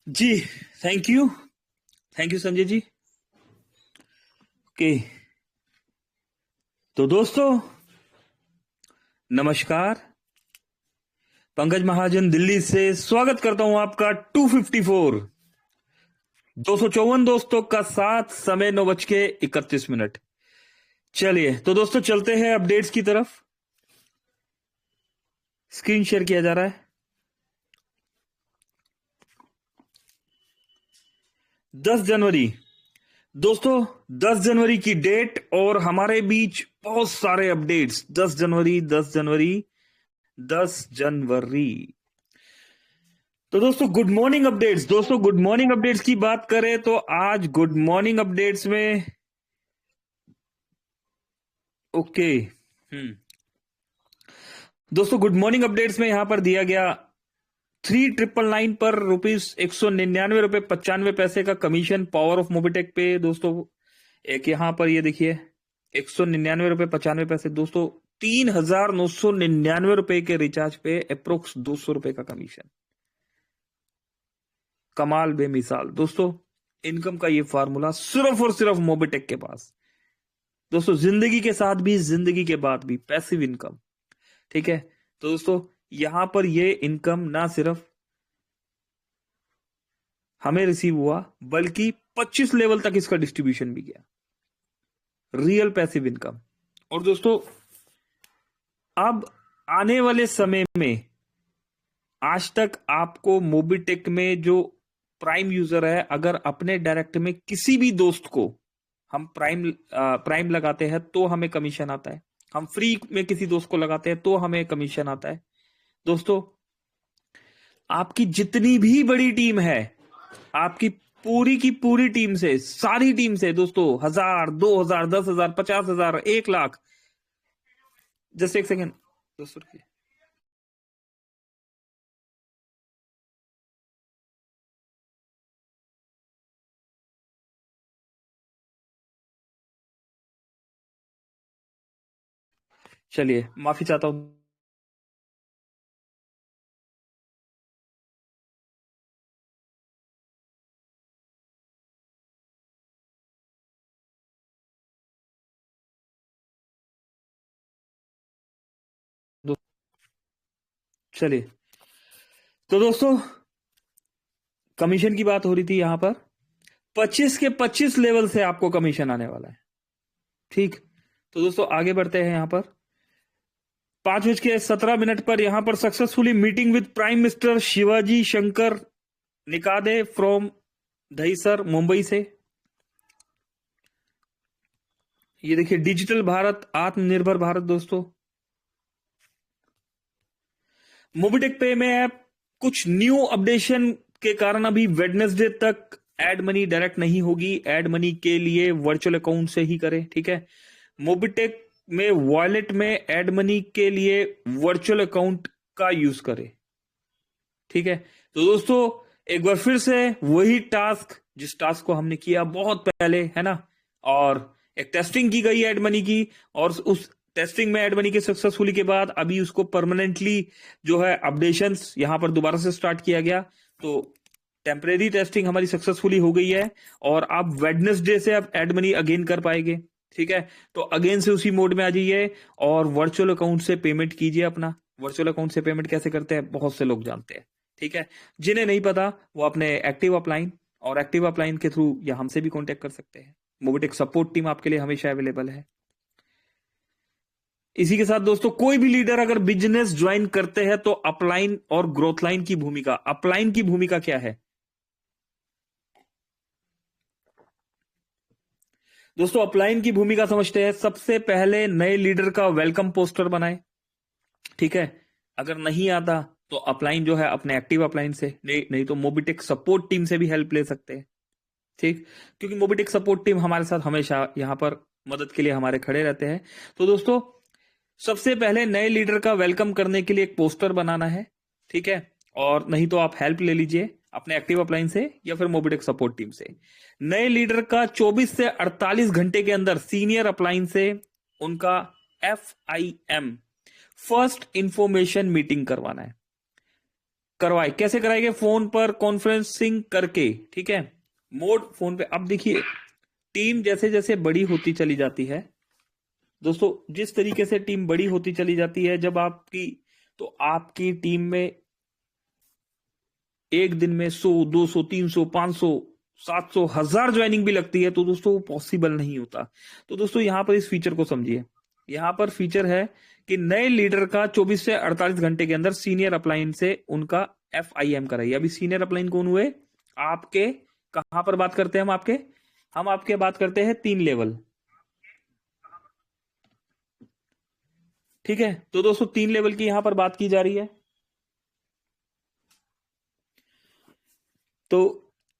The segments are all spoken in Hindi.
Ji. Thank you. Thank you Sanjay ji. Okay. तो दोस्तों, नमस्कार। पंकज महाजन दिल्ली से स्वागत करता हूं आपका 254 254 दोस्तों का साथ। समय 9:31। चलिए तो दोस्तों चलते हैं अपडेट्स की तरफ। स्क्रीन शेयर किया जा रहा है। 10 जनवरी दोस्तों, 10 जनवरी की डेट और हमारे बीच बहुत सारे अपडेट्स। 10 जनवरी, 10 जनवरी, 10 जनवरी। तो दोस्तों गुड मॉर्निंग अपडेट्स। दोस्तों गुड मॉर्निंग अपडेट्स की बात करें तो आज गुड मॉर्निंग अपडेट्स में ओके। दोस्तों गुड मॉर्निंग अपडेट्स में यहां पर दिया गया 3999 पर ₹199.95 का कमीशन पावर ऑफ मोबिटेक पे। दोस्तों एक यहां पर ये देखिए ₹199.95 दोस्तों। ₹3999 के रिचार्ज पे अप्रोक्स ₹200 का कमीशन। कमाल बेमिसाल दोस्तों। इनकम का ये फार्मूला सिर्फ और सिर्फ मोबिटेक के पास। दोस्तों जिंदगी के साथ भी, जिंदगी के बाद भी पैसिव इनकम। ठीक है। तो दोस्तों यहां पर ये इनकम ना सिर्फ हमें रिसीव हुआ बल्कि 25 लेवल तक इसका डिस्ट्रीब्यूशन भी गया। Real passive income. और दोस्तों अब आने वाले समय में आज तक आपको मोबिटेक में जो प्राइम यूजर है, अगर अपने डायरेक्ट में किसी भी दोस्त को हम प्राइम लगाते हैं तो हमें कमीशन आता है। हम फ्री में किसी दोस्त को लगाते हैं तो हमें कमीशन आता है। दोस्तों आपकी जितनी भी बड़ी टीम है, आपकी पूरी की पूरी टीम से, सारी टीम से दोस्तों, 1000, 2000, 10,000, 50,000, 1 लाख। जस्ट एक सेकेंड दोस्तों रुकिए। चलिए माफी चाहता हूं। चलिए तो दोस्तों कमीशन की बात हो रही थी यहां पर। 25 के 25 लेवल से आपको कमीशन आने वाला है। ठीक। तो दोस्तों आगे बढ़ते हैं। यहां पर 5:17 पर यहां पर successfully meeting with prime minister Shivaji Shankar Nikade from Dahisar, Mumbai से। ये देखिए डिजिटल भारत, आत्मनिर्भर भारत। दोस्तों मोबिटेक पे में कुछ न्यू अपडेशन के कारण अभी वेडनेसडे तक एड मनी डायरेक्ट नहीं होगी। एड मनी के लिए वर्चुअल अकाउंट से ही करें। ठीक है। मोबिटेक में वॉलेट में एड मनी के लिए वर्चुअल अकाउंट का यूज करें। ठीक है। तो दोस्तों एक बार फिर से वही टास्क, जिस टास्क को हमने किया बहुत पहले, है ना। और एक टेस्टिंग की गई एड मनी की, और उस टेस्टिंग में एड मनी के सक्सेसफुली के बाद अभी उसको परमानेंटली जो है अपडेशंस यहां पर दोबारा से स्टार्ट किया गया। तो टेम्परेरी टेस्टिंग हमारी सक्सेसफुली हो गई है और आप वेडनेसडे से आप एड मनी अगेन कर पाएंगे। ठीक है। तो अगेन से उसी मोड में आ जाइए और वर्चुअल अकाउंट से पेमेंट कीजिए अपना। वर्चुअल अकाउंट से पेमेंट कैसे करते हैं बहुत से लोग जानते हैं। ठीक है। जिन्हें नहीं पता वो अपने एक्टिव अपलाइन और एक्टिव अपलाइन के थ्रू या हमसे भी कांटेक्ट कर सकते हैं। मोबिटेक सपोर्ट टीम आपके लिए हमेशा अवेलेबल है। इसी के साथ दोस्तों कोई भी लीडर अगर बिजनेस ज्वाइन करते हैं तो अपलाइन और ग्रोथ लाइन की भूमिका, अपलाइन की भूमिका क्या है दोस्तों? अपलाइन की भूमिका समझते हैं। सबसे पहले नए लीडर का वेलकम पोस्टर बनाए। ठीक है। अगर नहीं आता तो अपलाइन जो है अपने एक्टिव अपलाइन से, नहीं तो मोबिटेक सपोर्ट टीम से भी हेल्प ले सकते हैं। ठीक। क्योंकि मोबिटेक सपोर्ट टीम हमारे साथ हमेशा यहां पर मदद के लिए हमारे खड़े रहते हैं। तो दोस्तों सबसे पहले नए लीडर का वेलकम करने के लिए एक पोस्टर बनाना है। ठीक है। और नहीं तो आप हेल्प ले लीजिए अपने एक्टिव अपलाइन से या फिर मोबिटेक सपोर्ट टीम से। नए लीडर का 24 से 48 घंटे के अंदर सीनियर अपलाइन से उनका FIM, फर्स्ट इंफॉर्मेशन मीटिंग करवाना है। करवाए। कैसे कराएंगे? फोन पर कॉन्फ्रेंसिंग करके, ठीक है, मोड फोन पे। अब देखिए टीम जैसे जैसे बड़ी होती चली जाती है दोस्तों, जिस तरीके से टीम बड़ी होती चली जाती है, जब आपकी, तो आपकी टीम में एक दिन में 100, 200, 300, 500, 700, 1000 ज्वाइनिंग भी लगती है, तो दोस्तों वो पॉसिबल नहीं होता। तो दोस्तों यहां पर इस फीचर को समझिए। यहां पर फीचर है कि नए लीडर का 24 से 48 घंटे के अंदर सीनियर अपलाइन से उनका FIM कराइए। अभी सीनियर अपलाइन कौन हुए? आपके, कहां पर बात करते हैं हम आपके बात करते हैं 3 लेवल, ठीक है। तो दोस्तों 3 लेवल की यहां पर बात की जा रही है। तो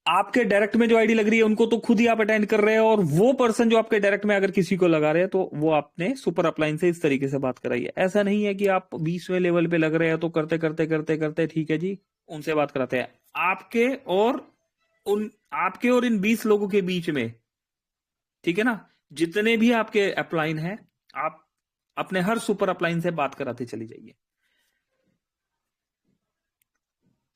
आपके डायरेक्ट में जो आईडी लग रही है उनको तो खुद ही आप अटेंड कर रहे हैं, और वो पर्सन जो आपके डायरेक्ट में अगर किसी को लगा रहे हैं तो वो आपने सुपर अपलाइन से इस तरीके से बात कराई है। ऐसा नहीं है कि आप 20वें लेवल पे लग रहे हैं तो करते करते करते करते ठीक है जी उनसे बात कराते हैं। आपके और इन 20 लोगों के बीच में, ठीक है ना, जितने भी आपके अपलाइन हैं, आप अपने हर सुपर अपलाइन से बात कराते चली जाइए।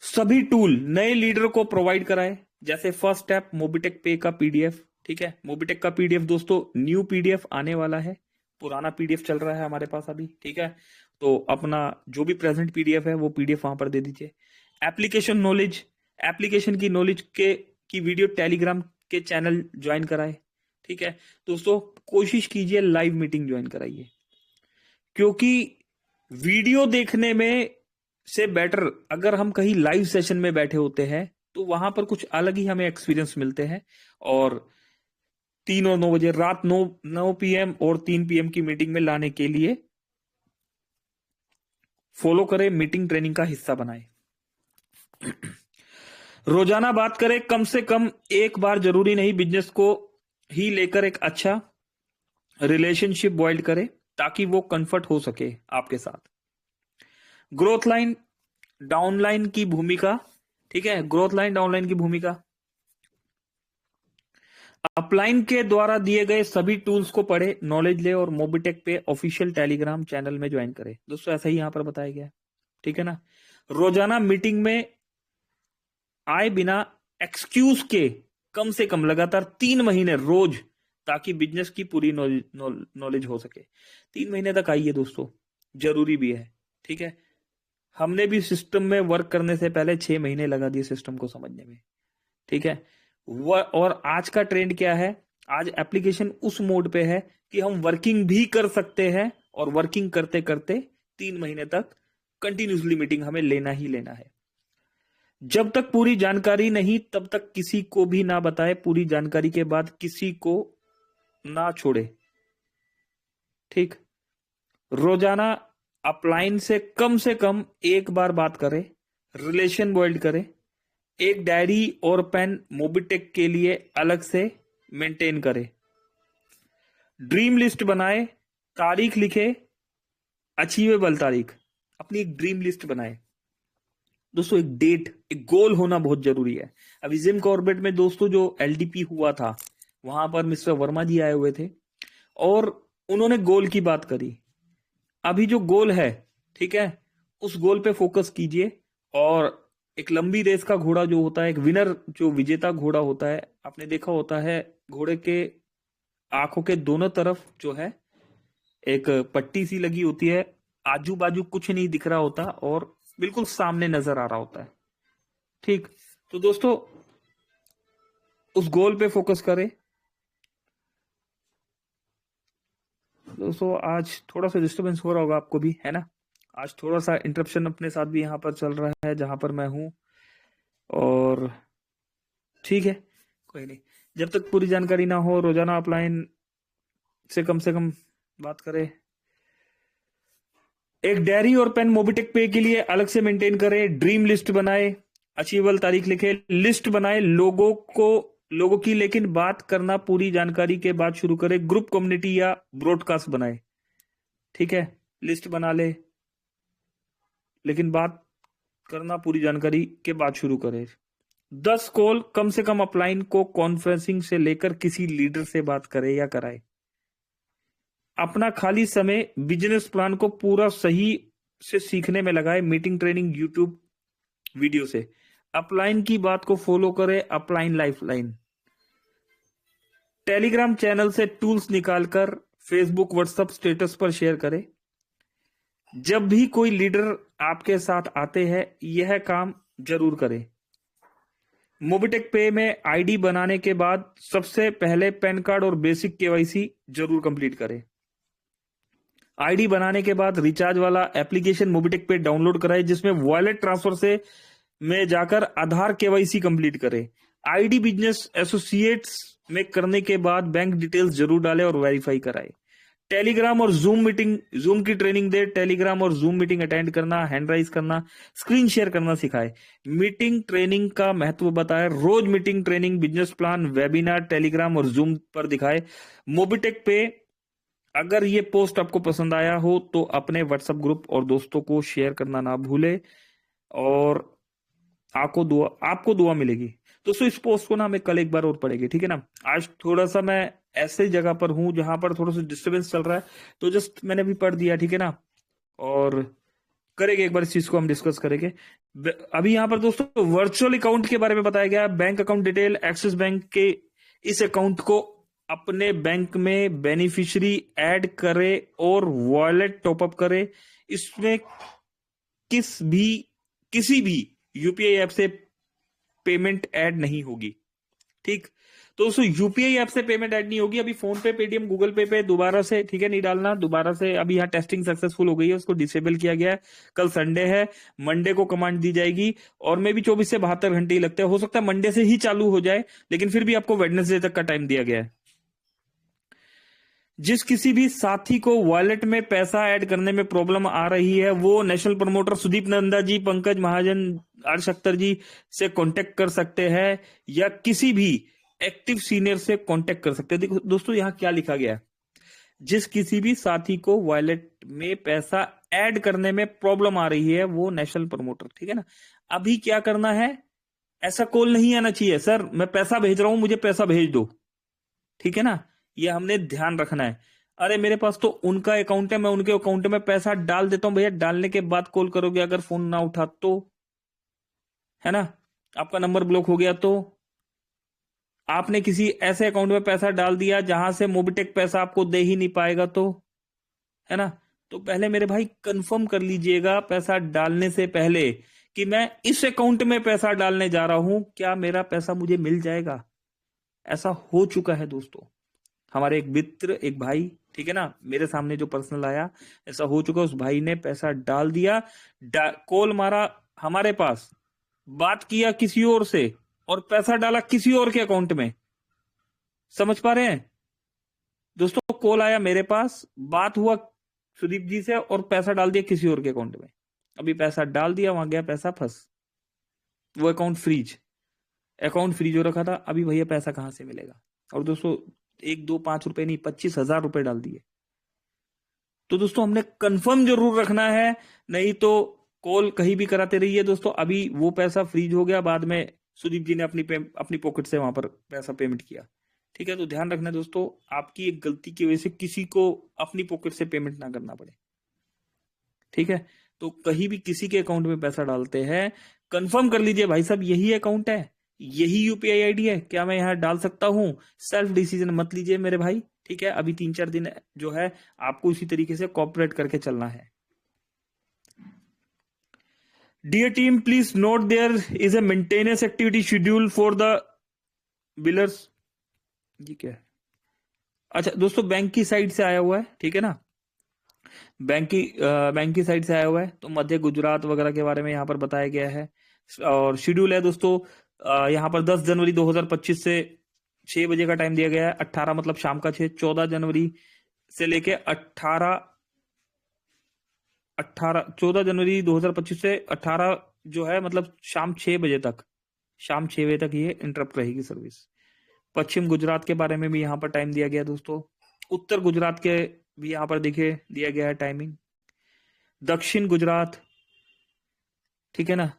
सभी टूल नए लीडर को प्रोवाइड कराए, जैसे फर्स्ट स्टेप मोबिटेक पे का PDF, ठीक है। मोबिटेक का PDF दोस्तों न्यू PDF आने वाला है, पुराना PDF चल रहा है हमारे पास अभी, ठीक है। तो अपना जो भी प्रेजेंट PDF है वो PDF वहां पर दे दीजिए। एप्लीकेशन नॉलेज, एप्लीकेशन की नॉलेज की वीडियो टेलीग्राम के चैनल ज्वाइन कराए, ठीक है। दोस्तों कोशिश कीजिए लाइव मीटिंग ज्वाइन कराइए, क्योंकि वीडियो देखने में से बेटर अगर हम कहीं लाइव सेशन में बैठे होते हैं तो वहां पर कुछ अलग ही हमें एक्सपीरियंस मिलते हैं। और 3 और 9 बजे रात 9 PM और 3 PM की मीटिंग में लाने के लिए फॉलो करें, मीटिंग ट्रेनिंग का हिस्सा बनाए। रोजाना बात करें, कम से कम एक बार, जरूरी नहीं बिजनेस को ही लेकर एक अच्छा रिलेशनशिप बिल्ड करें ताकि वो कंफर्ट हो सके आपके साथ। ग्रोथ लाइन डाउनलाइन की भूमिका, ठीक है, ग्रोथ लाइन डाउनलाइन की भूमिका। अपलाइन के द्वारा दिए गए सभी टूल्स को पढ़े, नॉलेज ले और मोबिटेक पे ऑफिशियल टेलीग्राम चैनल में ज्वाइन करे। दोस्तों ऐसा ही यहां पर बताया गया है, ठीक है ना। रोजाना मीटिंग में आए बिना एक्सक्यूज के, कम से कम लगातार 3 महीने रोज, ताकि बिजनेस की पूरी नॉलेज हो सके। 3 महीने तक आइए दोस्तों, जरूरी भी है, ठीक है। हमने भी सिस्टम में वर्क करने से पहले 6 महीने लगा दिए सिस्टम को समझने में, ठीक है। और आज का ट्रेंड क्या है? आज एप्लीकेशन उस मोड पे है कि हम वर्किंग भी कर सकते हैं, और वर्किंग करते करते 3 महीने तक कंटिन्यूसली मीटिंग हमें लेना ही लेना है। जब तक पूरी जानकारी नहीं तब तक किसी को भी ना बताए, पूरी जानकारी के बाद किसी को ना छोड़े, ठीक। रोजाना अपलाइन से कम एक बार बात करें, रिलेशन बिल्ड करें। एक डायरी और पेन मोबिटेक के लिए अलग से मेंटेन करें। ड्रीम लिस्ट बनाए, तारीख लिखे, अचीवेबल तारीख, अपनी एक ड्रीम लिस्ट बनाए। दोस्तों एक डेट, एक गोल होना बहुत जरूरी है। अभी जिम कॉर्बेट में दोस्तों जो LDP हुआ था, वहां पर मिस्टर वर्मा जी आए हुए थे और उन्होंने गोल की बात करी। अभी जो गोल है, ठीक है, उस गोल पे फोकस कीजिए। और एक लंबी रेस का घोड़ा जो होता है, एक विनर जो विजेता घोड़ा होता है, आपने देखा होता है घोड़े के आंखों के दोनों तरफ जो है एक पट्टी सी लगी होती है, आजू बाजू कुछ नहीं दिख रहा होता और बिल्कुल सामने नजर आ रहा होता है, ठीक। तो दोस्तों उस गोल पे फोकस करें। दोस्तों आज थोड़ा सा डिस्टरबेंस हो रहा होगा आपको भी, है ना। आज थोड़ा सा इंटरप्शन अपने साथ भी यहाँ पर चल रहा है जहां पर मैं हूं, और ठीक है, कोई नहीं। जब तक पूरी जानकारी ना हो, रोजाना अपलाइन से कम बात करें। एक डायरी और पेन मोबिटेक पे के लिए अलग से मेंटेन करें। ड्रीम लिस्ट बनाए, अचीवेबल तारीख लिखे, लिस्ट बनाए लोगों की, लेकिन बात करना पूरी जानकारी के बाद शुरू करें। ग्रुप कम्युनिटी या ब्रॉडकास्ट बनाए, ठीक है। लिस्ट बना ले, लेकिन बात करना पूरी जानकारी के बाद शुरू करें। 10 कॉल कम से कम अपलाइन को कॉन्फ्रेंसिंग से लेकर किसी लीडर से बात करे या कराए। अपना खाली समय बिजनेस प्लान को पूरा सही से सीखने में लगाए। मीटिंग ट्रेनिंग यूट्यूब वीडियो से। अपलाइन की बात को फॉलो करें, अपलाइन लाइफलाइन। टेलीग्राम चैनल से टूल्स निकालकर फेसबुक व्हाट्सएप स्टेटस पर शेयर करें। जब भी कोई लीडर आपके साथ आते हैं यह काम जरूर करें। मोबिटेक पे में आईडी बनाने के बाद सबसे पहले पैन कार्ड और बेसिक केवाईसी जरूर कंप्लीट करें। आईडी बनाने के बाद रिचार्ज वाला एप्लीकेशन मोबिटेक पे डाउनलोड कराएं, जिसमें वॉलेट ट्रांसफर से में जाकर आधार केवाईसी कंप्लीट करें। आईडी बिजनेस एसोसिएट्स में करने के बाद बैंक डिटेल्स जरूर डालें और वेरीफाई कराएं। टेलीग्राम और जूम की ट्रेनिंग दे। टेलीग्राम और जूम मीटिंग अटेंड करना, हैंड राइज करना, स्क्रीन शेयर करना सिखाए। मीटिंग ट्रेनिंग का महत्व बताए। रोज meeting training, business plan, webinar Telegram और जूम पर दिखाए। मोबिटेक पे अगर ये पोस्ट आपको पसंद आया हो तो अपने व्हाट्सएप ग्रुप और दोस्तों को शेयर करना ना भूले, और आपको दुआ मिलेगी। दोस्तों इस पोस्ट को ना हमें कल एक बार और पढ़ेंगे, ठीक है ना। आज थोड़ा सा मैं ऐसे जगह पर हूं जहां पर थोड़ा सा डिस्टरबेंस चल रहा है, तो जस्ट मैंने भी पढ़ दिया, ठीक है ना। और करेंगे एक बार इस चीज को हम डिस्कस करेंगे। अभी यहाँ पर दोस्तों वर्चुअल अकाउंट के बारे में बताया गया। Bank account detail, axis bank के इस अकाउंट को अपने बैंक में बेनिफिशियरी ऐड करे और वॉलेट टॉपअप करे। इसमें किसी भी यूपीआई ऐप से पेमेंट ऐड नहीं होगी, ठीक। तो दोस्तों यूपीआई ऐप से पेमेंट ऐड नहीं होगी। अभी फोन पे, पेटीएम, गूगल पे पे दोबारा से, ठीक है, नहीं डालना दोबारा से। अभी यहाँ टेस्टिंग सक्सेसफुल हो गई है, उसको डिसेबल किया गया है। कल संडे है, मंडे को कमांड दी जाएगी, और मे भी 24 से 72 घंटे ही लगते हैं। हो सकता है मंडे से ही चालू हो जाए, लेकिन फिर भी आपको वेडनेसडे तक का टाइम दिया गया है। जिस किसी भी साथी को वॉलेट में पैसा ऐड करने में प्रॉब्लम आ रही है वो नेशनल प्रमोटर सुदीप नंदा जी, पंकज महाजन, हर्ष अख्तर जी से कांटेक्ट कर सकते हैं, या किसी भी एक्टिव सीनियर से कांटेक्ट कर सकते हैं। देखो दोस्तों यहाँ क्या लिखा गया है, जिस किसी भी साथी को वॉलेट में पैसा ऐड करने में प्रॉब्लम आ रही है वो नेशनल प्रमोटर, ठीक है ना। अभी क्या करना है, ऐसा कॉल नहीं आना चाहिए, सर मैं पैसा भेज रहा हूं मुझे पैसा भेज दो, ठीक है ना। ये हमने ध्यान रखना है। अरे मेरे पास तो उनका अकाउंट है, मैं उनके अकाउंट में पैसा डाल देता हूं भैया, डालने के बाद कॉल करोगे, अगर फोन ना उठा तो, है ना, आपका नंबर ब्लॉक हो गया तो, आपने किसी ऐसे अकाउंट में पैसा डाल दिया जहां से मोबिटेक पैसा आपको दे ही नहीं पाएगा तो, है ना। तो पहले मेरे भाई कंफर्म कर लीजिएगा पैसा डालने से पहले कि मैं इस अकाउंट में पैसा डालने जा रहा हूं, क्या मेरा पैसा मुझे मिल जाएगा। ऐसा हो चुका है दोस्तों, हमारे एक मित्र, एक भाई, ठीक है ना, मेरे सामने जो पर्सनल आया, ऐसा हो चुका। उस भाई ने पैसा डाल दिया, कॉल मारा हमारे पास, बात किया किसी और से, और पैसा डाला किसी और के अकाउंट में। समझ पा रहे हैं दोस्तों, कॉल आया मेरे पास, बात हुआ सुदीप जी से, और पैसा डाल दिया किसी और के अकाउंट में। अभी पैसा डाल दिया, वहां गया पैसा फंस, वो अकाउंट फ्रीज हो रखा था। अभी भैया पैसा कहां से मिलेगा। और दोस्तों 1, 2, 5 रुपए नहीं, 25,000 रुपए डाल दिए। तो दोस्तों हमने कंफर्म जरूर रखना है, नहीं तो कॉल कहीं भी कराते रहिए दोस्तों। अभी वो पैसा फ्रीज हो गया, बाद में सुदीप जी ने अपनी पॉकेट से वहां पर पैसा पेमेंट किया, ठीक है। तो ध्यान रखना दोस्तों, आपकी एक गलती की वजह से किसी को अपनी पॉकेट से पेमेंट ना करना पड़े, ठीक है। तो कहीं भी किसी के अकाउंट में पैसा डालते हैं, कंफर्म कर लीजिए भाई साहब यही अकाउंट है, यही यूपीआई आईडी है, क्या मैं यहां डाल सकता हूं। सेल्फ डिसीजन मत लीजिए मेरे भाई, ठीक है। अभी 3-4 दिन जो है आपको इसी तरीके से कॉपरेट करके चलना है। Dear team, please note there is a maintenance activity schedule for the billers. ये क्या है, अच्छा दोस्तों बैंक की साइड से आया हुआ है, ठीक है ना। बैंक की साइड से आया हुआ है, तो मध्य गुजरात वगैरह के बारे में यहाँ पर बताया गया है। और शेड्यूल है दोस्तों, यहाँ पर 10 जनवरी 2025 से 6 बजे का टाइम दिया गया है। 18 मतलब शाम का 6, 14 जनवरी से लेके 14 जनवरी 2025 से 18 जो है मतलब शाम 6 बजे तक, ये इंटरप्ट रहेगी सर्विस। पश्चिम गुजरात के बारे में भी यहाँ पर टाइम दिया गया दोस्तों। उत्तर गुजरात के भी यहाँ पर देखिए दिया गया है टाइमिंग। दक्षिण गुजरात, ठीक है ना।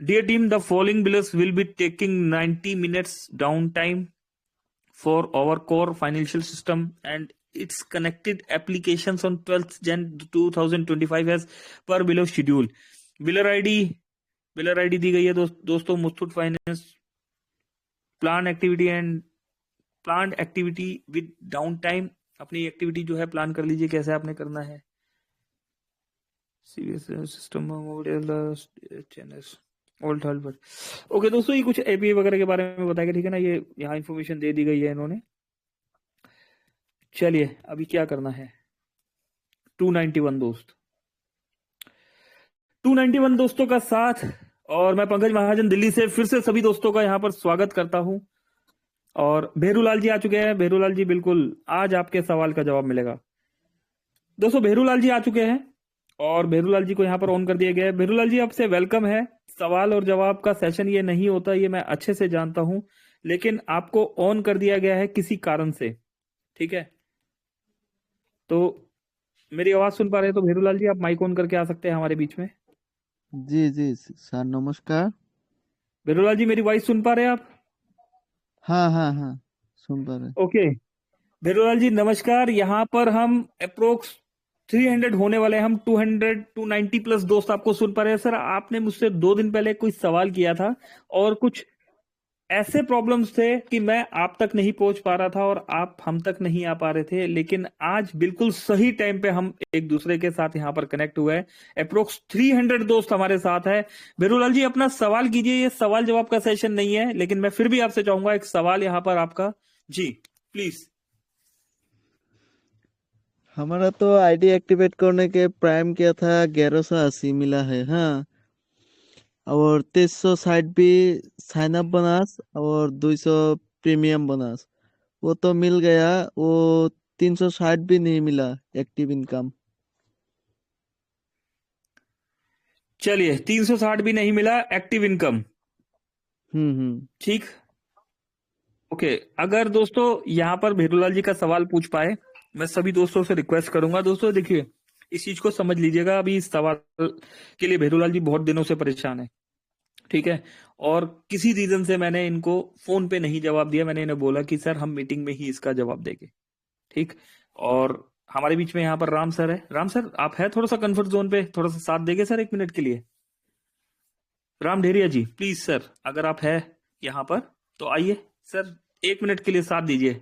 Dear team, the following billers will be taking 90 minutes downtime for our core financial system and its connected applications on 12th Jan 2025 as per below schedule. Wheeler ID दी गई है दोस्तों Muthoot finance plan activity with down time. अपनी एक्टिविटी जो है प्लान कर लीजिए कैसे आपने करना है। सिस्टम ओके दोस्तों, ये कुछ एपीआई वगैरह के बारे में बताएगा, ठीक है ना। ये यहाँ इंफॉर्मेशन दे दी गई है इन्होंने। चलिए अभी क्या करना है। 291 दोस्तों का साथ, और मैं पंकज महाजन दिल्ली से फिर से सभी दोस्तों का यहाँ पर स्वागत करता हूं। और भेरूलाल जी आ चुके हैं। भेरूलाल जी बिल्कुल आज आपके सवाल का जवाब मिलेगा। दोस्तों भेरूलाल जी आ चुके हैं और भेरूलाल जी को यहाँ पर ऑन कर दिया गया है। भेरूलाल जी आपसे वेलकम है। सवाल और जवाब का सेशन ये नहीं होता, ये मैं अच्छे से जानता हूं, लेकिन आपको ऑन कर दिया गया है किसी कारण से, ठीक है। तो मेरी आवाज सुन पा रहे हैं तो भेरूलाल जी आप माइक ऑन करके आ सकते हैं हमारे बीच में। जी जी सर, नमस्कार। भेरूलाल जी मेरी वॉइस सुन पा रहे हैं आप? हाँ हाँ हाँ, सुन पा रहे। ओके भेरूलाल जी नमस्कार। यहाँ पर हम अप्रोक्स 300 होने वाले हैं। हम 200 290 प्लस दोस्त आपको सुन पा रहे हैं। सर आपने मुझसे 2 दिन पहले कोई सवाल किया था और कुछ ऐसे प्रॉब्लम्स थे कि मैं आप तक नहीं पहुंच पा रहा था और आप हम तक नहीं आ पा रहे थे, लेकिन आज बिल्कुल सही टाइम पे हम एक दूसरे के साथ यहाँ पर कनेक्ट हुए हैं। अप्रोक्स 300 दोस्त हमारे साथ है। भेरूलाल जी अपना सवाल कीजिए। ये सवाल जवाब का सेशन नहीं है, लेकिन मैं फिर भी आपसे चाहूंगा एक सवाल यहाँ पर आपका। जी प्लीज। हमारा तो आईडी एक्टिवेट करने के प्राइम किया था 1180 मिला है। हाँ, और 2360 भी साइन अप बोनस और 200 प्रीमियम बोनस वो तो मिल गया। वो 360 भी नहीं मिला एक्टिव इनकम। चलिए 360 भी नहीं मिला एक्टिव इनकम, ठीक। ओके अगर दोस्तों यहाँ पर भेरूलाल जी का सवाल पूछ पाए, मैं सभी दोस्तों से रिक्वेस्ट करूंगा। दोस्तों देखिए इस चीज को समझ लीजिएगा। अभी इस सवाल के लिए भेरूलाल जी बहुत दिनों से परेशान है, ठीक है। और किसी रीजन से मैंने इनको फोन पे नहीं जवाब दिया। मैंने इन्हें बोला कि सर हम मीटिंग में ही इसका जवाब देंगे, ठीक। और हमारे बीच में यहाँ पर राम सर है। राम सर आप है थोड़ा सा कंफर्ट जोन पे, थोड़ा सा साथ देंगे सर 1 मिनट के लिए। राम ढेरिया जी प्लीज सर, अगर आप है यहाँ पर तो आइए सर 1 मिनट के लिए साथ दीजिए।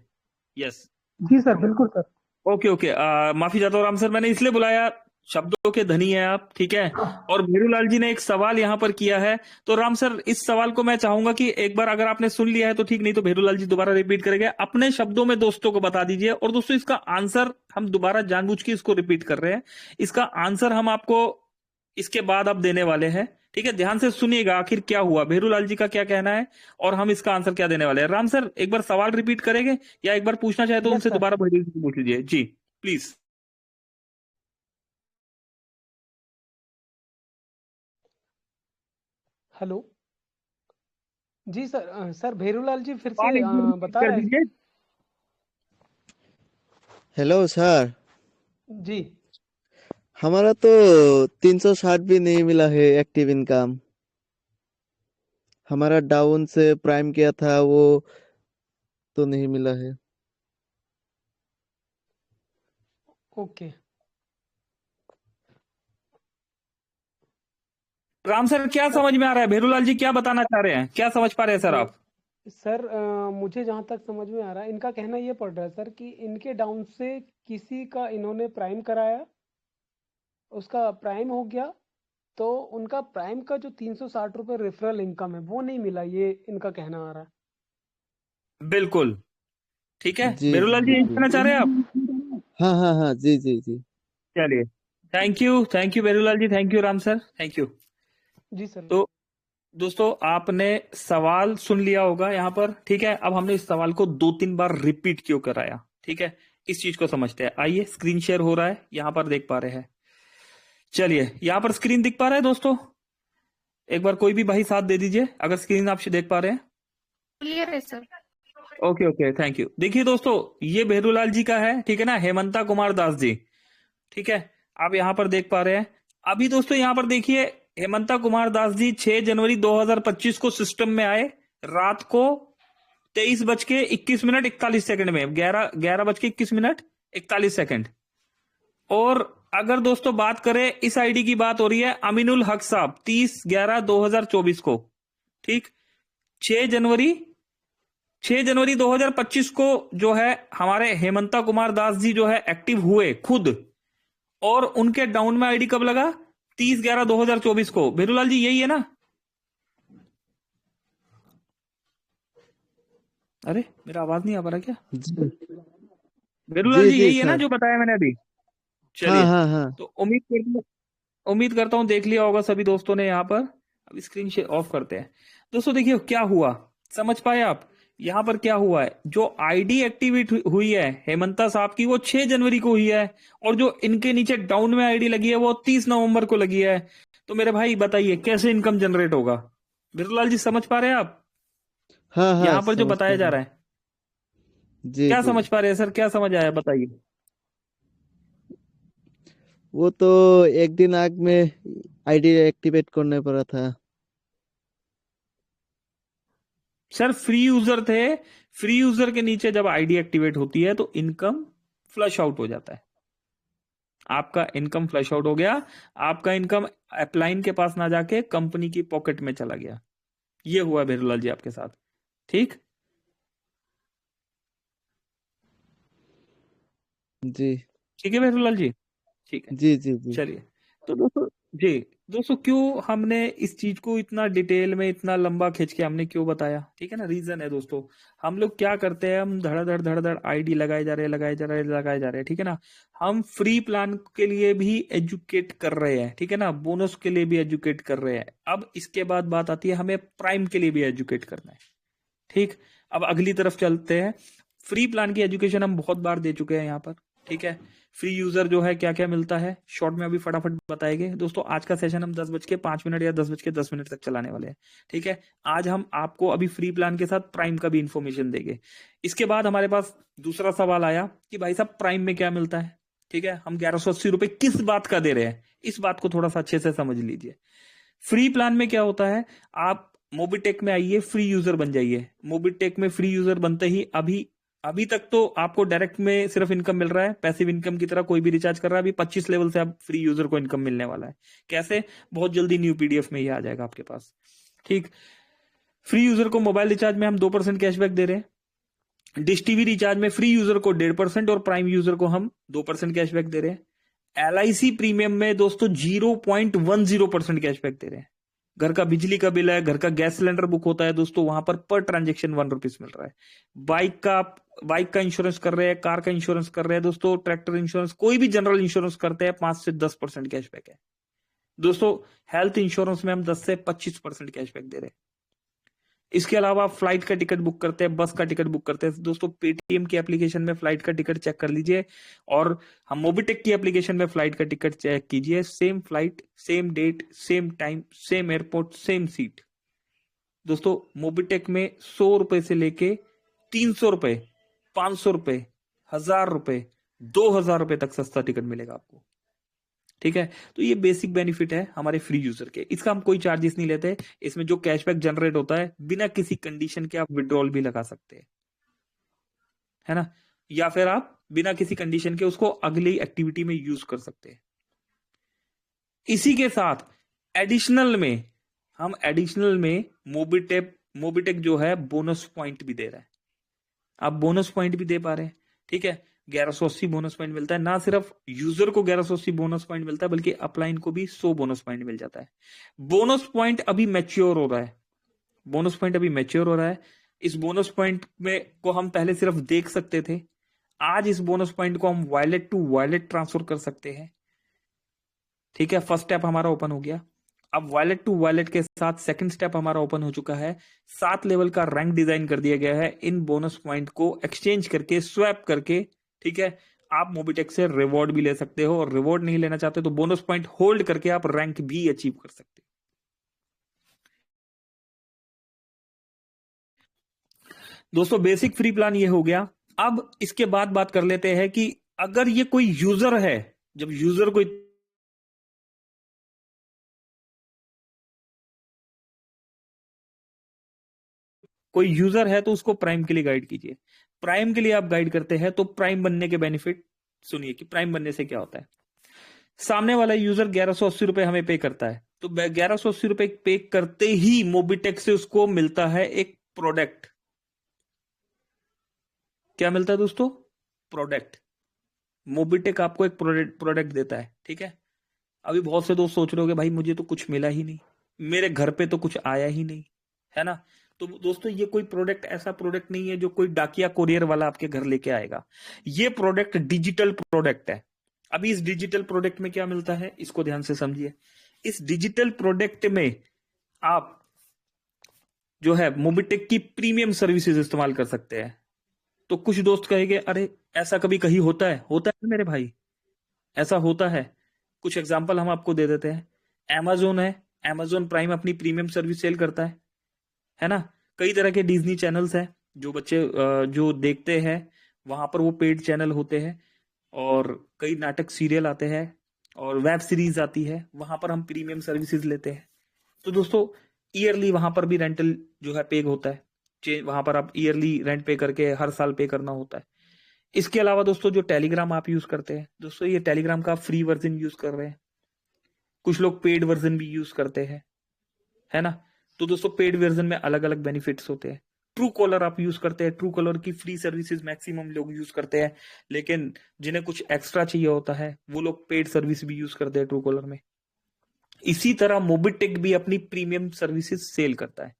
यस जी सर, बिल्कुल सर। ओके ओके माफी चाहता हूँ राम सर, मैंने इसलिए बुलाया, शब्दों के धनी है आप, ठीक है। और भेरूलाल जी ने एक सवाल यहाँ पर किया है, तो राम सर इस सवाल को मैं चाहूंगा कि एक बार अगर आपने सुन लिया है तो ठीक, नहीं तो भेरूलाल जी दोबारा रिपीट करेंगे। अपने शब्दों में दोस्तों को बता दीजिए। और दोस्तों इसका आंसर हम दोबारा जानबूझ के इसको रिपीट कर रहे हैं। इसका आंसर हम आपको इसके बाद अब देने वाले हैं, ठीक है। ध्यान से सुनिएगा आखिर क्या हुआ, भेरूलाल जी का क्या कहना है और हम इसका आंसर क्या देने वाले हैं। राम सर एक बार सवाल रिपीट करेंगे या एक बार पूछना चाहे तो यस उनसे सर। दोबारा भेरूलाल जी से पूछ लीजिए। Ji please. Hello ji sir. Sir Bherulal ji फिर सवाल से एक बार repeat बता कर रहे दीजिए। हेलो सर, जी। हमारा तो 360 भी नहीं मिला है एक्टिव इनकम। हमारा डाउन से प्राइम किया था वो तो नहीं मिला है। ओके राम सर क्या सर। समझ में आ रहा है? भेरूलाल जी क्या बताना चाह रहे हैं, क्या समझ पा रहे हैं सर आप? सर मुझे जहाँ तक समझ में आ रहा है, इनका कहना ये पड़ रहा है सर कि इनके डाउन से किसी का इन्होंने प्राइम कराया, उसका प्राइम हो गया, तो उनका प्राइम का जो 360 रुपये रेफरल इनकम है वो नहीं मिला, ये इनका कहना आ रहा है। बिल्कुल ठीक है। जी भेरूलाल जी जी यही जी। कहना चाह रहे हैं आप? हाँ हाँ हाँ, जी जी जी। चलिए thank you Bherulal ji, thank you Ram sir, thank you. जी सर। तो दोस्तों आपने सवाल सुन लिया होगा यहाँ पर, ठीक है। अब हमने इस सवाल को 2-3 बार रिपीट क्यों कराया, ठीक है, इस चीज को समझते हैं। आइए स्क्रीन शेयर हो रहा है, यहाँ पर देख पा रहे हैं। चलिए यहाँ पर स्क्रीन दिख पा रहा है दोस्तों? एक बार कोई भी भाई साथ दे दीजिए अगर स्क्रीन आप देख पा रहे हैं। क्लियर है sir. Okay okay thank you. देखिए दोस्तों ये भेरूलाल जी का है, ठीक है ना, हेमंता कुमार दास जी, ठीक है। आप यहाँ पर देख पा रहे हैं। अभी दोस्तों यहाँ पर देखिए हेमंता कुमार दास जी 6 जनवरी 2025 को सिस्टम में आए, रात को 23:21 मिनट 41 सेकंड में, 11:21 मिनट 41 सेकंड। और अगर दोस्तों बात करें, इस आईडी की बात हो रही है अमीनुल हक साहब 30/11/2024 को, ठीक। 6 जनवरी 2025 को जो है हमारे हेमंता कुमार दास जी जो है एक्टिव हुए खुद, और उनके डाउन में आईडी कब लगा? 30/11/2024 को। भेरूलाल जी यही है ना? अरे मेरा आवाज नहीं आ पा रहा क्या? जी भेरूलाल जी जी जी यही है ना सर। जो बताया मैंने अभी? हाँ चलिए, हाँ हाँ। तो उम्मीद करता हूं देख लिया होगा सभी दोस्तों ने यहाँ पर। अब स्क्रीन शेयर ऑफ करते हैं। दोस्तों देखिए क्या हुआ, समझ पाए आप? यहाँ पर क्या हुआ है, जो आईडी एक्टिवेट हुई है हेमंता साहब की वो 6 जनवरी को हुई है, और जो इनके नीचे डाउन में आईडी लगी है वो 30 नवंबर को लगी है। तो मेरे भाई बताइए कैसे इनकम जनरेट होगा? बिरलाल जी समझ पा रहे हैं आप हाँ हाँ यहाँ पर जो समझ पा बताया जा रहे रहा हैं। है? जी क्या जी। समझ पा रहे हैं सर, क्या समझ आया बताइए? वो तो एक दिन आग में आईडी एक्टिवेट करने पड़ा था। सर फ्री यूजर थे, फ्री यूजर के नीचे जब आईडी एक्टिवेट होती है तो इनकम फ्लश आउट हो जाता है। आपका इनकम फ्लश आउट हो गया, आपका इनकम अपलाइन के पास ना जाके कंपनी की पॉकेट में चला गया। ये हुआ भेरूलाल जी आपके साथ, ठीक। जी ठीक है भेरूलाल जी, ठीक है। जी जी जी। चलिए, तो दोस्तों जी, दोस्तों क्यों हमने इस चीज को इतना डिटेल में इतना लंबा खींच के हमने क्यों बताया, ठीक है ना? रीजन है दोस्तों, हम लोग क्या करते हैं, हम धड़ाधड़ आईडी लगाए जा रहे हैं, लगाए जा रहे हैं, ठीक है ना? हम फ्री प्लान के लिए भी एजुकेट कर रहे हैं, ठीक है ना? बोनस के लिए भी एजुकेट कर रहे हैं। अब इसके बाद बात आती है हमें प्राइम के लिए भी एजुकेट करना है, ठीक। अब अगली तरफ चलते हैं। फ्री प्लान की एजुकेशन हम बहुत बार दे चुके हैं यहाँ पर, ठीक है। फ्री यूजर जो है क्या क्या मिलता है शॉर्ट में अभी फटाफट बताएंगे दोस्तों। आज का सेशन हम 10:05 या 10:10 तक चलाने वाले हैं, ठीक है। आज हम आपको अभी फ्री प्लान के साथ प्राइम का भी इंफॉर्मेशन देंगे। इसके बाद हमारे पास दूसरा सवाल आया कि भाई साहब प्राइम में क्या मिलता है, ठीक है। हम 1180 रुपए किस बात का दे रहे हैं, इस बात को थोड़ा सा अच्छे से समझ लीजिए। फ्री प्लान में क्या होता है, आप मोबिटेक में आइए, फ्री यूजर बन जाइए। मोबिटेक में फ्री यूजर बनते ही अभी तक तो आपको डायरेक्ट में सिर्फ इनकम मिल रहा है, पैसिव इनकम की तरह कोई भी रिचार्ज कर रहा है। अभी 25 लेवल से आप फ्री यूजर को इनकम मिलने वाला है। कैसे? बहुत जल्दी न्यू पीडीएफ में ये आ जाएगा आपके पास, ठीक। फ्री यूजर को मोबाइल रिचार्ज में हम 2% कैशबैक दे रहे हैं। डिश टीवी रिचार्ज में फ्री यूजर को 1.5% और प्राइम यूजर को हम 2% कैशबैक दे रहे हैं। LIC प्रीमियम में दोस्तों 0.10% कैशबैक दे रहे हैं। घर का बिजली का बिल है, घर का गैस सिलेंडर बुक होता है दोस्तों, वहां पर ट्रांजेक्शन 1 रुपीज मिल रहा है। बाइक का इंश्योरेंस कर रहे हैं, कार का इंश्योरेंस कर रहे हैं दोस्तों, ट्रैक्टर इंश्योरेंस, कोई भी जनरल इंश्योरेंस करते हैं 5 से 10% कैशबैक है दोस्तों। हेल्थ इंश्योरेंस में हम 10 से 25% कैशबैक दे रहे हैं। इसके अलावा फ्लाइट का टिकट बुक करते हैं, बस का टिकट बुक करते हैं दोस्तों, पेटीएम की एप्लीकेशन में फ्लाइट का टिकट चेक कर लीजिए, और हम मोबिटेक की एप्लीकेशन में फ्लाइट का टिकट चेक कीजिए। Same flight, same date, same time, same airport, same seat दोस्तों। मोबिटेक में 100 रुपए से लेके 300 रुपए, 500 रुपए, 1000 रुपए, 2000 रुपए तक सस्ता टिकट मिलेगा आपको, ठीक है। तो ये बेसिक बेनिफिट है हमारे फ्री यूजर के, इसका हम कोई चार्जेस नहीं लेते। इसमें जो कैशबैक जनरेट होता है बिना किसी कंडीशन के आप विड्रॉल भी लगा सकते हैं, है ना? या फिर आप बिना किसी कंडीशन के उसको अगली एक्टिविटी में यूज कर सकते हैं। इसी के साथ एडिशनल में मोबिटेक जो है बोनस पॉइंट भी दे रहा है। आप बोनस पॉइंट भी दे पा रहे हैं, ठीक है। 1180 बोनस पॉइंट मिलता है, ना सिर्फ यूजर को 1180 बोनस पॉइंट मिलता है बल्कि अपलाइन को भी 100 बोनस पॉइंट मिल जाता है। बोनस पॉइंट अभी मैच्योर हो रहा है, बोनस पॉइंट अभी मैच्योर हो रहा है। इस बोनस पॉइंट में को हम पहले सिर्फ देख सकते थे, आज इस बोनस पॉइंट को हम वॉलेट टू वॉलेट ट्रांसफर कर सकते हैं, ठीक है। फर्स्ट स्टेप हमारा ओपन हो गया। अब वॉलेट टू वॉलेट के साथ सेकंड स्टेप हमारा ओपन हो चुका है। 7 लेवल का रैंक डिजाइन कर दिया गया है इन बोनस पॉइंट को एक्सचेंज करके, स्वैप करके, ठीक है। आप मोबिटेक से रिवॉर्ड भी ले सकते हो, और रिवॉर्ड नहीं लेना चाहते तो बोनस पॉइंट होल्ड करके आप रैंक भी अचीव कर सकते हो। दोस्तों बेसिक फ्री प्लान ये हो गया। अब इसके बाद बात कर लेते हैं कि अगर ये कोई यूजर है, जब यूजर कोई यूजर है तो उसको प्राइम के लिए गाइड कीजिए। प्राइम के लिए आप गाइड करते हैं तो प्राइम बनने के बेनिफिट सुनिए कि प्राइम बनने से क्या होता है। सामने वाला यूजर 1180 रुपए हमें पे करता है, तो 1180 रुपए पे करते ही मोबिटेक से उसको मिलता है एक प्रोडक्ट। क्या मिलता है दोस्तों? प्रोडक्ट। मोबिटेक आपको एक प्रोडक्ट देता है, ठीक है। अभी बहुत से दोस्त सोच रहे होंगे भाई मुझे तो कुछ मिला ही नहीं, मेरे घर पे तो कुछ आया ही नहीं, है ना। तो दोस्तों ये कोई प्रोडक्ट ऐसा प्रोडक्ट नहीं है जो कोई डाकिया कोरियर वाला आपके घर लेके आएगा। ये प्रोडक्ट डिजिटल प्रोडक्ट है। अभी इस डिजिटल प्रोडक्ट में क्या मिलता है, इसको ध्यान से समझिए। इस डिजिटल प्रोडक्ट में आप जो है मोबिटेक की प्रीमियम सर्विसेज इस्तेमाल कर सकते हैं। तो कुछ दोस्त कहेंगे अरे ऐसा कभी कहीं होता है? होता है मेरे भाई, ऐसा होता है। कुछ एग्जांपल हम आपको दे देते हैं। Amazon है, Amazon प्राइम अपनी प्रीमियम सर्विस सेल करता है ना। कई तरह के डिज्नी चैनल्स हैं जो बच्चे जो देखते हैं, वहां पर वो पेड चैनल होते हैं, और कई नाटक सीरियल आते हैं और वेब सीरीज आती है, वहां पर हम प्रीमियम सर्विसेज लेते हैं। तो दोस्तों ईयरली वहां पर भी रेंटल जो है पे होता है, वहां पर आप ईयरली रेंट पे करके हर साल पे करना होता है। इसके अलावा दोस्तों जो टेलीग्राम आप यूज करते हैं, दोस्तों ये टेलीग्राम का फ्री वर्जन यूज कर रहे हैं, कुछ लोग पेड वर्जन भी यूज करते हैं, है ना। तो दोस्तों पेड वर्जन में अलग अलग बेनिफिट्स होते हैं। ट्रू कॉलर आप यूज करते हैं, ट्रू कॉलर की फ्री सर्विसेज मैक्सिमम लोग यूज करते हैं, लेकिन जिन्हें कुछ एक्स्ट्रा चाहिए होता है वो लोग पेड सर्विस भी यूज करते हैं ट्रू कॉलर में। इसी तरह मोबिटेक भी अपनी प्रीमियम सर्विसेज सेल करता है।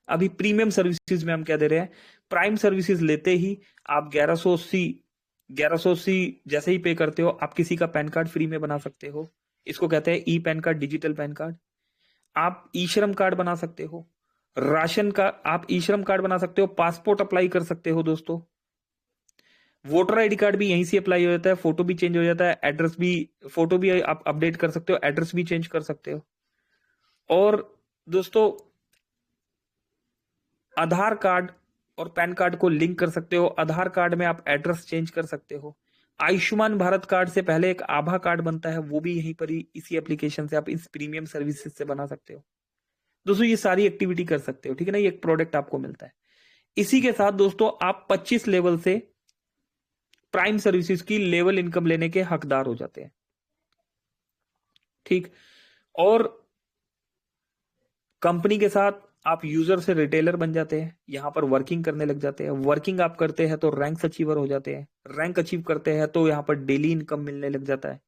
अभी प्रीमियम सर्विसेज में हम क्या दे रहे हैं, प्राइम सर्विसेज लेते ही आप 1180 जैसे ही पे करते हो आप किसी का पैन कार्ड फ्री में बना सकते हो। इसको कहते हैं e PAN card, digital PAN card. आप ई श्रम कार्ड बना सकते हो, राशन का आप ई श्रम कार्ड बना सकते हो, पासपोर्ट अप्लाई कर सकते हो दोस्तों, वोटर आईडी कार्ड भी यहीं से अप्लाई हो जाता है, फोटो भी चेंज हो जाता है, एड्रेस भी, फोटो भी आप अपडेट कर सकते हो, एड्रेस भी चेंज कर सकते हो। और दोस्तों आधार कार्ड और पैन कार्ड को लिंक कर सकते हो, आधार कार्ड में आप एड्रेस चेंज कर सकते हो। आयुष्मान भारत कार्ड से पहले एक आभा कार्ड बनता है, वो भी यहीं पर ही इसी एप्लीकेशन से आप इस प्रीमियम सर्विसेज से बना सकते हो। दोस्तों ये सारी एक्टिविटी कर सकते हो, ठीक है ना। ये एक प्रोडक्ट आपको मिलता है। इसी के साथ दोस्तों आप 25 लेवल से प्राइम सर्विसेज की लेवल इनकम लेने के हकदार हो जाते हैं, ठीक। और कंपनी के साथ आप यूजर से रिटेलर बन जाते हैं, यहां पर वर्किंग करने लग जाते हैं। वर्किंग आप करते हैं तो रैंक अचीवर हो जाते हैं, रैंक अचीव करते हैं तो यहां पर डेली इनकम मिलने लग जाता है।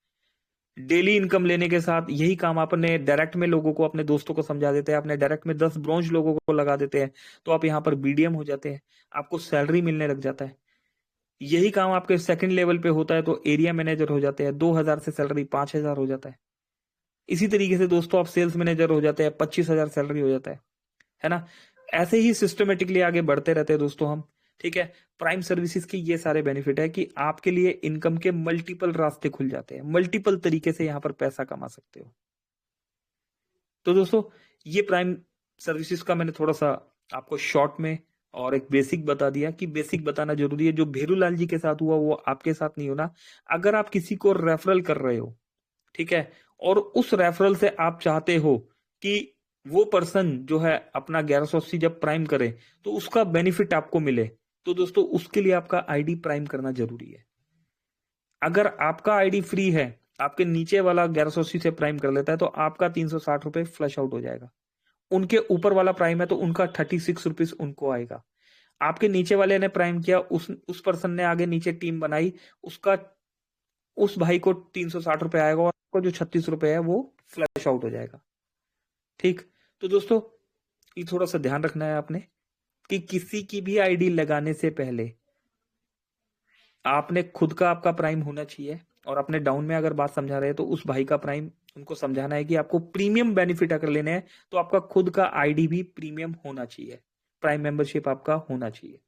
डेली इनकम लेने के साथ यही काम आपने डायरेक्ट में लोगों को, अपने दोस्तों को समझा देते हैं, आपने डायरेक्ट में 10 ब्रॉन्ज लोगों को लगा देते हैं, तो आप यहाँ पर बीडीएम हो जाते हैं, आपको सैलरी मिलने लग जाता है। यही काम आपके सेकंड लेवल पे होता है तो एरिया मैनेजर हो जाते हैं, 2000 से सैलरी 5000 हो जाता है। इसी तरीके से दोस्तों आप सेल्स मैनेजर हो जाते हैं, 25,000 सैलरी हो जाता है ना। ऐसे ही सिस्टमेटिकली आगे बढ़ते रहते हैं दोस्तों हम, ठीक है। प्राइम सर्विसेज के ये सारे बेनिफिट है कि आपके लिए इनकम के मल्टीपल रास्ते खुल जाते हैं, मल्टीपल तरीके से यहां पर पैसा कमा सकते हो। तो दोस्तों ये प्राइम सर्विसेज का मैंने थोड़ा सा आपको शॉर्ट में और एक बेसिक बता दिया कि बेसिक बताना जरूरी है। जो भेरूलाल जी के साथ हुआ वो आपके साथ नहीं होना। अगर आप किसी को रेफरल कर रहे हो, ठीक है, और उस रेफरल से आप चाहते हो कि वो पर्सन जो है अपना 1180 जब प्राइम करे तो उसका बेनिफिट आपको मिले, तो दोस्तों उसके लिए आपका आईडी प्राइम करना जरूरी है। अगर आपका आईडी फ्री है, आपके नीचे वाला 1180 से प्राइम कर लेता है तो आपका 360 रुपए फ्लश आउट हो जाएगा। उनके ऊपर वाला प्राइम है तो उनका 36 रुपीज उनको आएगा। आपके नीचे वाले ने प्राइम किया, उस पर्सन ने आगे नीचे टीम बनाई, उसका उस भाई को 360 रुपए आएगा और आपको जो 36 रुपए है वो फ्लश आउट हो जाएगा, ठीक। तो दोस्तों ये थोड़ा सा ध्यान रखना है आपने कि किसी की भी आईडी लगाने से पहले आपने खुद का आपका प्राइम होना चाहिए, और अपने डाउन में अगर बात समझा रहे हैं तो उस भाई का प्राइम उनको समझाना है कि आपको प्रीमियम बेनिफिट अगर लेने हैं तो आपका खुद का आईडी भी प्रीमियम होना चाहिए, प्राइम मेंबरशिप आपका होना चाहिए।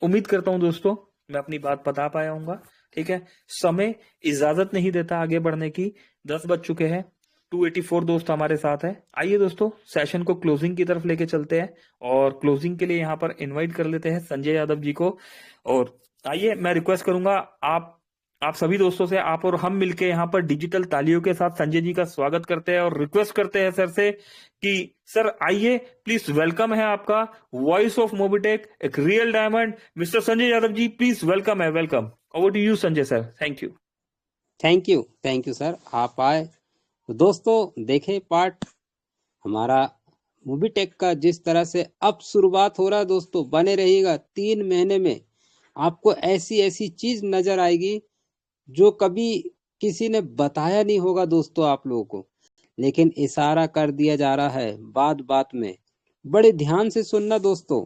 उम्मीद करता हूं दोस्तों मैं अपनी बात बता पाया हूंगा, ठीक है। समय इजाजत नहीं देता आगे बढ़ने की, 10 बज चुके हैं, 284 दोस्त हमारे साथ है। आइए दोस्तों सेशन को क्लोजिंग की तरफ लेके चलते हैं, और क्लोजिंग के लिए यहाँ पर इनवाइट कर लेते हैं संजय यादव जी को। और आइए मैं रिक्वेस्ट करूंगा आप सभी दोस्तों से, आप और हम मिलके यहाँ पर डिजिटल तालियों के साथ संजय जी का स्वागत करते हैं और रिक्वेस्ट करते हैं सर से कि सर आइए प्लीज, वेलकम है आपका, वॉइस ऑफ मोबिटेक, एक real diamond, mister Sanjay Yadav ji, please welcome है, welcome. Over to you Sanjay sir, thank you. Thank you sir, आप आए। तो दोस्तों देखे पार्ट हमारा मूवी टेक का जिस तरह से अब शुरुआत हो रहा है दोस्तों, बने रहिएगा 3 महीने में आपको ऐसी ऐसी चीज नजर आएगी जो कभी किसी ने बताया नहीं होगा दोस्तों आप लोगों को, लेकिन इशारा कर दिया जा रहा है बात बात में। बड़े ध्यान से सुनना दोस्तों,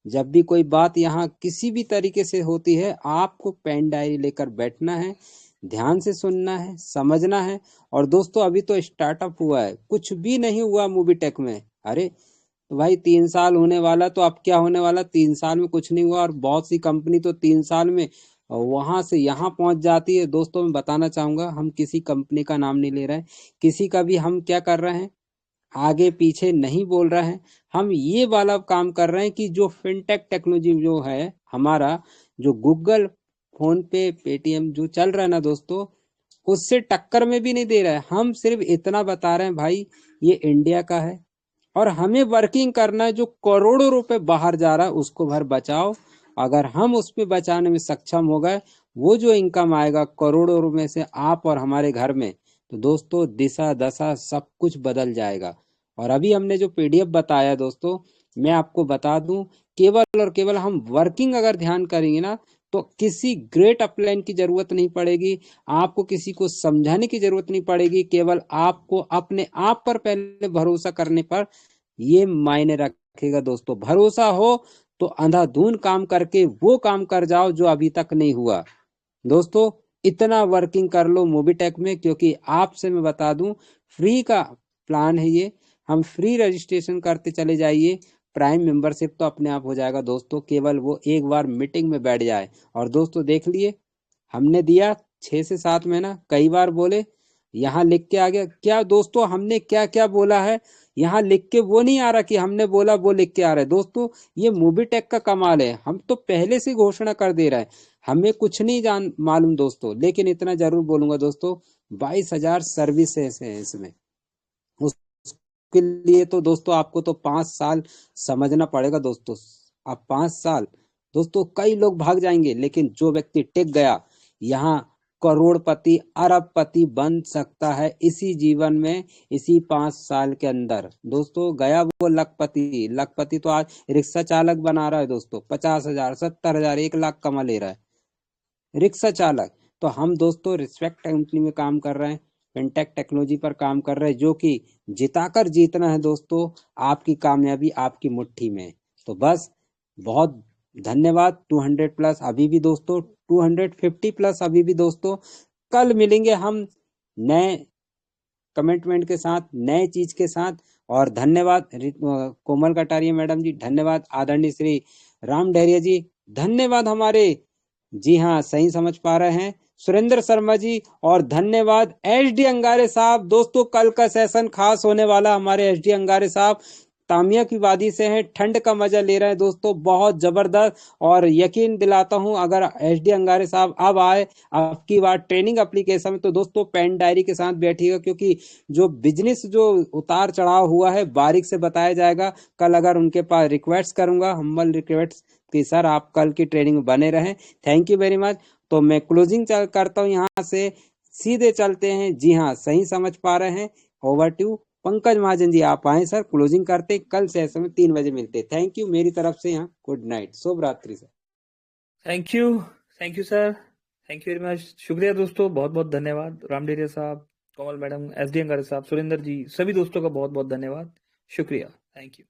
जब भी कोई बात यहाँ किसी भी तरीके से होती है आपको पेन डायरी लेकर बैठना है, ध्यान से सुनना है, समझना है। और दोस्तों अभी तो स्टार्टअप हुआ है, कुछ भी नहीं हुआ मूवी टेक में। अरे तो भाई 3 साल होने वाला, तो अब क्या होने वाला, 3 साल में कुछ नहीं हुआ। और बहुत सी कंपनी तो 3 साल में वहां से यहाँ पहुंच जाती है। दोस्तों मैं बताना चाहूंगा, हम किसी कंपनी का नाम नहीं ले रहे हैं, किसी का भी हम क्या कर रहे हैं, आगे पीछे नहीं बोल रहे हैं। हम ये वाला काम कर रहे हैं कि जो फिनटेक टेक्नोलॉजी जो है हमारा, जो गूगल, फोन पे, पेटीएम जो चल रहा है ना दोस्तों, उससे टक्कर में भी नहीं दे रहा है। हम सिर्फ इतना बता रहे हैं भाई ये इंडिया का है और हमें वर्किंग करना है। जो करोड़ों रुपए बाहर जा रहा है उसको भर बचाओ। अगर हम उस पे बचाने में सक्षम हो गए, वो जो इनकम आएगा करोड़ों रुपए से आप और हमारे घर में, तो दोस्तों दिशा दशा सब कुछ बदल जाएगा। और अभी हमने जो पीडीएफ बताया दोस्तों, मैं आपको बता दूं, केवल और केवल हम वर्किंग अगर ध्यान करेंगे ना, तो किसी ग्रेट अपलाइन की जरूरत नहीं पड़ेगी, आपको किसी को समझाने की जरूरत नहीं पड़ेगी। केवल आपको अपने आप पर पहले भरोसा करने पर ये मायने रखेगा दोस्तों। भरोसा हो तो अंधाधुन काम करके वो काम कर जाओ जो अभी तक नहीं हुआ। दोस्तों इतना वर्किंग कर लो मूवी टेक में, क्योंकि आपसे मैं बता दूं फ्री का प्लान है ये। हम फ्री रजिस्ट्रेशन करते चले जाइए, प्राइम मेंबरशिप तो अपने आप हो जाएगा दोस्तों, केवल वो एक बार मीटिंग में बैठ जाए। और दोस्तों देख लिए हमने दिया 6 से 7 महीना, कई बार बोले, यहाँ लिख के आ गया। क्या दोस्तों हमने क्या क्या बोला है, यहाँ लिख के वो नहीं आ रहा कि हमने बोला वो लिख के आ रहा है। दोस्तों ये मूवी टेक का कमाल है, हम तो पहले से घोषणा कर दे रहा है, हमें कुछ नहीं जान मालूम दोस्तों। लेकिन इतना जरूर बोलूंगा दोस्तों, 22,000 सर्विसेज है इसमें। उसके लिए तो दोस्तों आपको तो 5 साल समझना पड़ेगा दोस्तों। अब 5 साल दोस्तों, कई लोग भाग जाएंगे, लेकिन जो व्यक्ति टिक गया यहाँ करोड़पति अरबपति बन सकता है इसी जीवन में, इसी 5 साल के अंदर। दोस्तों गया वो लखपति तो आज रिक्शा चालक बना रहा है दोस्तों, 50,000 70,000 1 लाख कमा ले रहा है रिक्शा चालक। तो हम दोस्तों रिस्पेक्ट कंपनी में काम कर रहे हैं, फिनटेक टेक्नोलॉजी पर काम कर रहे हैं, जो कि जिताकर जीतना है दोस्तों। आपकी कामयाबी आपकी मुट्ठी में। तो बस बहुत धन्यवाद। 200 प्लस अभी भी दोस्तों, 250 प्लस अभी भी दोस्तों। कल मिलेंगे हम नए कमिटमेंट के साथ, नए चीज के साथ। और धन्यवाद कोमल कटारिया मैडम जी, धन्यवाद आदरणीय श्री राम डहरिया जी, धन्यवाद हमारे, जी हाँ सही समझ पा रहे हैं, सुरेंद्र शर्मा जी, और धन्यवाद एचडी अंगारे साहब। दोस्तों कल का सेशन खास होने वाला, हमारे एचडी अंगारे साहब तामिया की वादी से हैं, ठंड का मजा ले रहे हैं दोस्तों, बहुत जबरदस्त। और यकीन दिलाता हूं अगर एचडी अंगारे साहब अब आए आपकी बार ट्रेनिंग एप्लीकेशन में, तो दोस्तों पेन डायरी के साथ बैठिएगा, क्योंकि जो बिजनेस जो उतार चढ़ाव हुआ है बारीक से बताया जाएगा। कल अगर उनके पास रिक्वेस्ट करूंगा, हम्बल रिक्वेस्ट कि सर आप कल की ट्रेनिंग में बने रहें। Thank you very much. तो मैं क्लोजिंग करता हूं, यहाँ से सीधे चलते हैं। जी हाँ सही समझ पा रहे हैं। ओवर टू पंकज महाजन जी, आप आए सर, क्लोजिंग करते। कल सेशन में 3 बजे मिलते। थैंक यू मेरी तरफ से, यहाँ गुड नाइट, शुभ रात्रि sir. Thank you sir, thank you very much. शुक्रिया दोस्तों, बहुत बहुत धन्यवाद। राम डेरिया साहब, कोमल मैडम, एसडी अंगारे साहब, सुरेंद्र जी, सभी दोस्तों का बहुत बहुत धन्यवाद, शुक्रिया, थैंक यू।